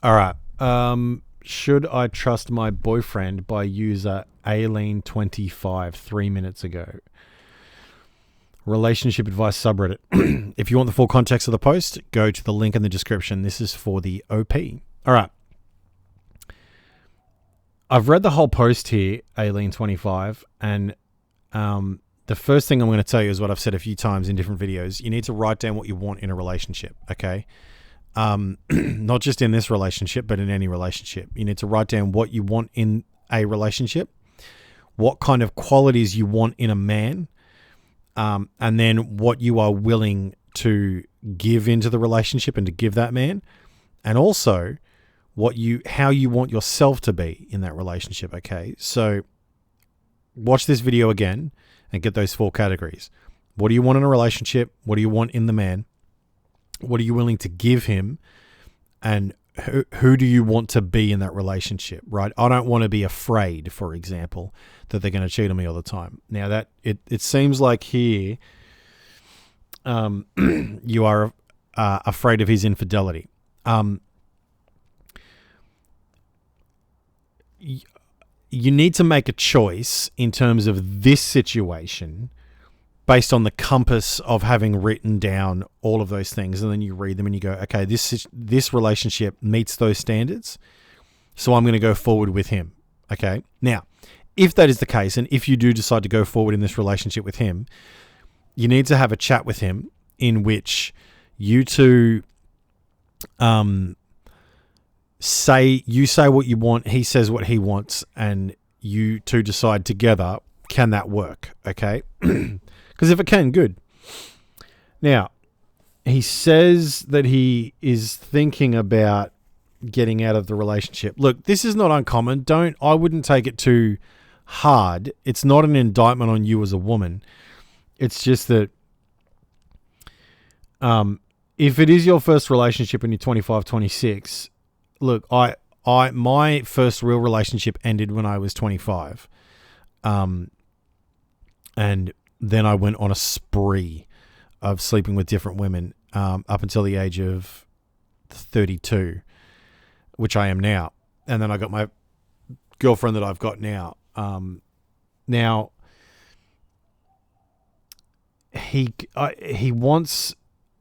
All right. Should I trust my boyfriend by user Aileen25 3 minutes ago? Relationship advice subreddit. If you want the full context of the post, go to the link in the description. This is for the OP. All right. I've read the whole post here, Aileen25, and the first thing I'm going to tell you is what I've said a few times in different videos. You need to write down what you want in a relationship, okay? Not just in this relationship, but in any relationship. You need to write down what you want in a relationship, what kind of qualities you want in a man, and then what you are willing to give into the relationship and to give that man, and also how you want yourself to be in that relationship. Okay, so watch this video again and get those 4 categories. What do you want in a relationship? What do you want in the man? What are you willing to give him? And who do you want to be in that relationship, right? I don't want to be afraid, for example, that they're going to cheat on me all the time. Now, that it seems like here you are afraid of his infidelity. You need to make a choice in terms of this situation based on the compass of having written down all of those things, and then you read them and you go, okay, this relationship meets those standards, so I'm going to go forward with him. Okay, now, if that is the case, and if you do decide to go forward in this relationship with him, you need to have a chat with him in which you two say what you want, he says what he wants, and you two decide together, can that work? Okay. Because if it can, good. Now, he says that he is thinking about getting out of the relationship. Look, this is not uncommon. I wouldn't take it too hard. It's not an indictment on you as a woman. It's just that if it is your first relationship and you're 25, 26, look, my first real relationship ended when I was 25. And then I went on a spree of sleeping with different women up until the age of 32, which I am now. And then I got my girlfriend that I've got now. Now, he wants,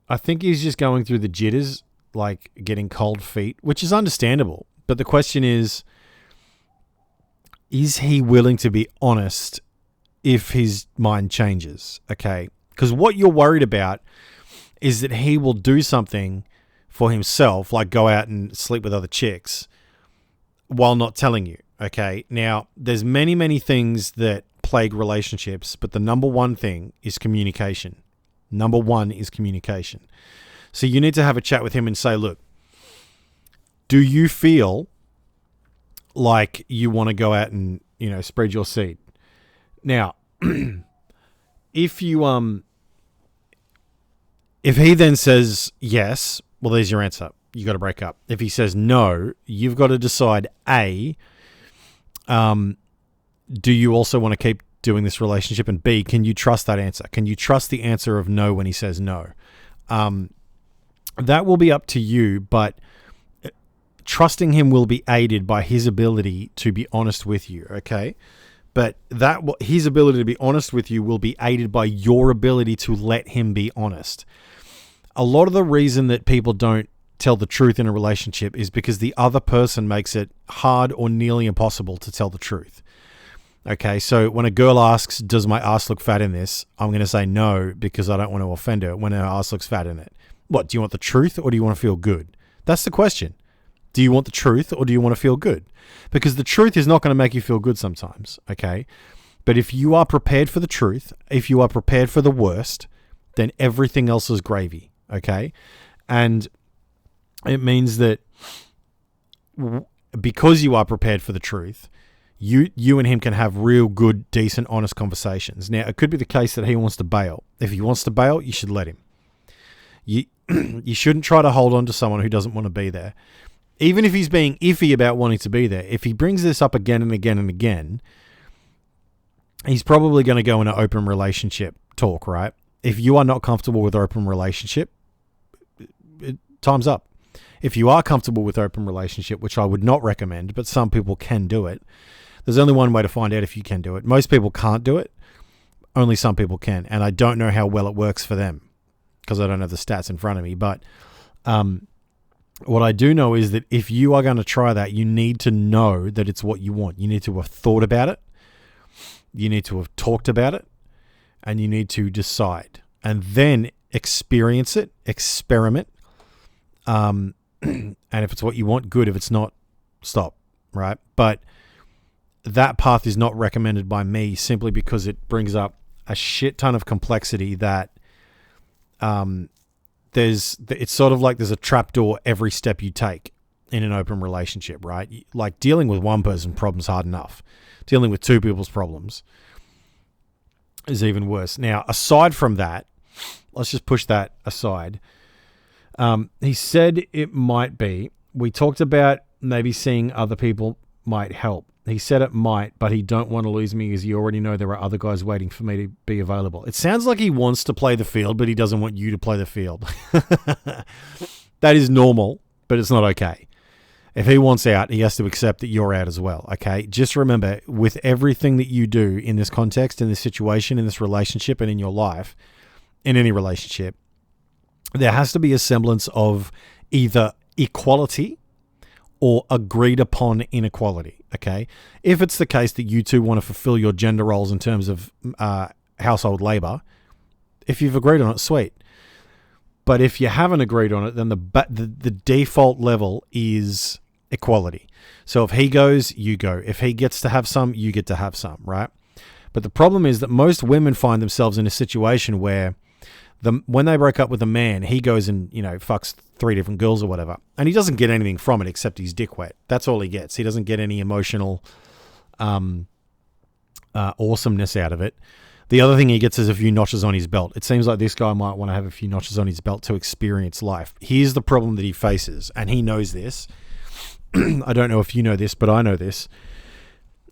I think he's just going through the jitters, like getting cold feet, which is understandable. But the question is he willing to be honest if his mind changes? Okay. Because what you're worried about is that he will do something for himself, like go out and sleep with other chicks while not telling you. Okay. Now, there's many, many things that plague relationships, but the number one thing is communication. Number one is communication. So you need to have a chat with him and say, look, do you feel like you want to go out and, spread your seed? Now, if he then says yes, well, there's your answer. You got to break up. If he says no, you've got to decide, A, do you also want to keep doing this relationship? And B, can you trust that answer? Can you trust the answer of no when he says no? That will be up to you, but trusting him will be aided by his ability to be honest with you, okay? But his ability to be honest with you will be aided by your ability to let him be honest. A lot of the reason that people don't tell the truth in a relationship is because the other person makes it hard or nearly impossible to tell the truth. Okay, so when a girl asks, does my ass look fat in this? I'm going to say no because I don't want to offend her when her ass looks fat in it. What, do you want the truth or do you want to feel good? That's the question. Do you want the truth or do you want to feel good? Because the truth is not going to make you feel good sometimes, okay? But if you are prepared for the truth, if you are prepared for the worst, then everything else is gravy, okay? And it means that because you are prepared for the truth, you and him can have real good, decent, honest conversations. Now, it could be the case that he wants to bail. If he wants to bail, you should let him. You shouldn't try to hold on to someone who doesn't want to be there. Even if he's being iffy about wanting to be there, if he brings this up again and again and again, he's probably going to go in an open relationship talk, right? If you are not comfortable with open relationship, time's up. if you are comfortable with open relationship, which I would not recommend, but some people can do it, there's only one way to find out if you can do it. Most people can't do it. Only some people can. And I don't know how well it works for them because I don't have the stats in front of me. But what I do know is that if you are going to try that, you need to know that it's what you want. You need to have thought about it. You need to have talked about it. And you need to decide. And then experience it, experiment. And if it's what you want, good. If it's not, stop, right? But that path is not recommended by me simply because it brings up a shit ton of complexity that it's sort of like there's a trapdoor every step you take in an open relationship, right? Like dealing with one person's problem's hard enough. Dealing with two people's problems is even worse. Now, aside from that, let's just push that aside. He said it might be. We talked about maybe seeing other people might help. He said it might, but he don't want to lose me as you already know there are other guys waiting for me to be available. It sounds like he wants to play the field, but he doesn't want you to play the field. That is normal, but it's not okay. If he wants out, he has to accept that you're out as well, okay? Just remember, with everything that you do in this context, in this situation, in this relationship, and in your life, in any relationship, there has to be a semblance of either equality or agreed upon inequality, okay? If it's the case that you two want to fulfill your gender roles in terms of household labor, if you've agreed on it, sweet. But if you haven't agreed on it, then the default level is equality. So if he goes, you go. If he gets to have some, you get to have some, right? But the problem is that most women find themselves in a situation where when they break up with a man, he goes and, fucks 3 different girls or whatever. And he doesn't get anything from it except his dick wet. That's all he gets. He doesn't get any emotional awesomeness out of it. The other thing he gets is a few notches on his belt. It seems like this guy might want to have a few notches on his belt to experience life. Here's the problem that he faces, and he knows this. I don't know if you know this, but I know this.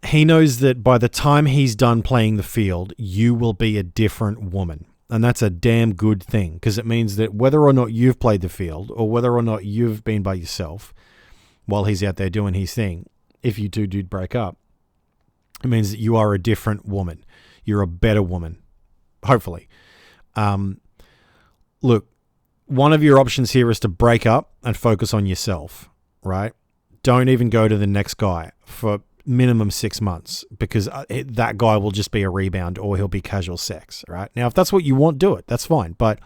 He knows that by the time he's done playing the field, you will be a different woman. And that's a damn good thing, because it means that whether or not you've played the field or whether or not you've been by yourself while he's out there doing his thing, if you two do break up, it means that you are a different woman. You're a better woman, hopefully. Look, one of your options here is to break up and focus on yourself, right? Don't even go to the next guy for minimum 6 months, because that guy will just be a rebound or he'll be casual sex, right? Now, if that's what you want, do it. That's fine. But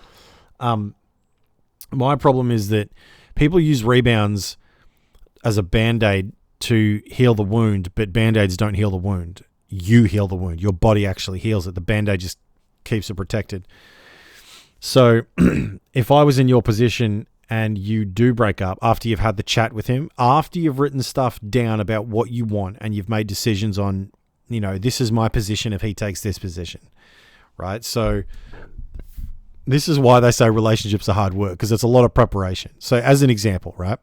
my problem is that people use rebounds as a Band-Aid to heal the wound, but Band-Aids don't heal the wound. You heal the wound. Your body actually heals it. The Band-Aid just keeps it protected. So if I was in your position and you do break up after you've had the chat with him, after you've written stuff down about what you want and you've made decisions on, this is my position if he takes this position, right? So this is why they say relationships are hard work, because it's a lot of preparation. So as an example, right?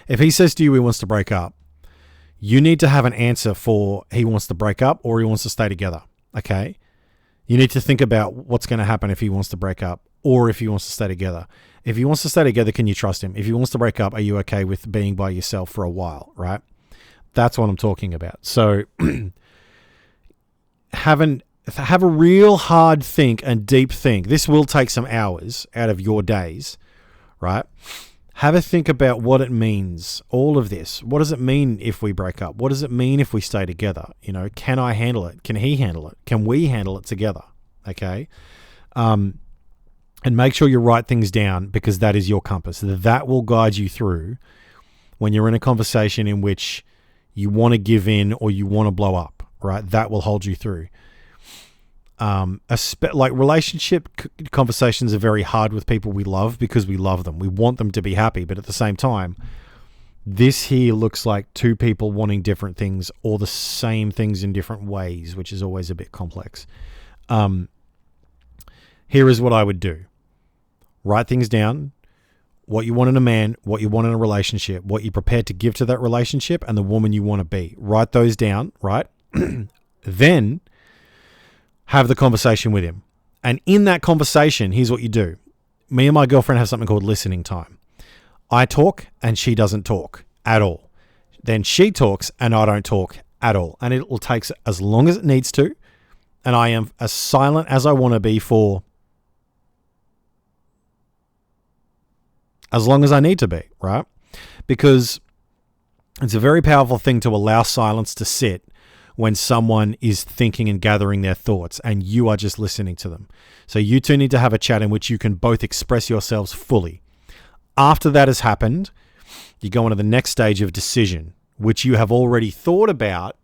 If he says to you he wants to break up, you need to have an answer for he wants to break up or he wants to stay together, okay? You need to think about what's going to happen if he wants to break up or if he wants to stay together. If he wants to stay together, can you trust him? If he wants to break up, are you okay with being by yourself for a while, right? That's what I'm talking about. So have a real hard think and deep think. This will take some hours out of your days, right? Have a think about what it means, all of this. What does it mean if we break up? What does it mean if we stay together? Can I handle it? Can he handle it? Can we handle it together? Okay? And make sure you write things down, because that is your compass. That will guide you through when you're in a conversation in which you want to give in or you want to blow up, right? That will hold you through. Like relationship conversations are very hard with people we love because we love them. We want them to be happy, but at the same time, this here looks like two people wanting different things or the same things in different ways, which is always a bit complex. Here is what I would do. Write things down, what you want in a man, what you want in a relationship, what you're prepared to give to that relationship, and the woman you want to be. Write those down, right? Then have the conversation with him. And in that conversation, here's what you do. Me and my girlfriend have something called listening time. I talk and she doesn't talk at all. Then she talks and I don't talk at all. And it will take as long as it needs to. And I am as silent as I want to be for as long as I need to be, right? Because it's a very powerful thing to allow silence to sit when someone is thinking and gathering their thoughts and you are just listening to them. So you two need to have a chat in which you can both express yourselves fully. After that has happened, you go on to the next stage of decision, which you have already thought about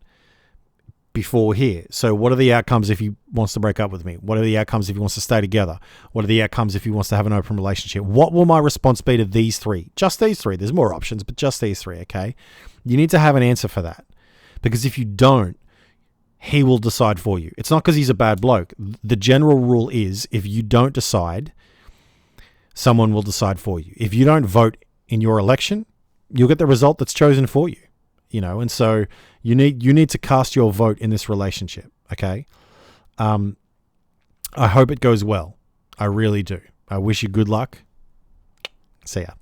before here. So what are the outcomes if he wants to break up with me? What are the outcomes if he wants to stay together? What are the outcomes if he wants to have an open relationship? What will my response be to these three? Just these three. There's more options, but just these three, okay? You need to have an answer for that. Because if you don't, he will decide for you. It's not because he's a bad bloke. The general rule is if you don't decide, someone will decide for you. If you don't vote in your election, you'll get the result that's chosen for you. And so you need to cast your vote in this relationship, okay? I hope it goes well. I really do. I wish you good luck. See ya.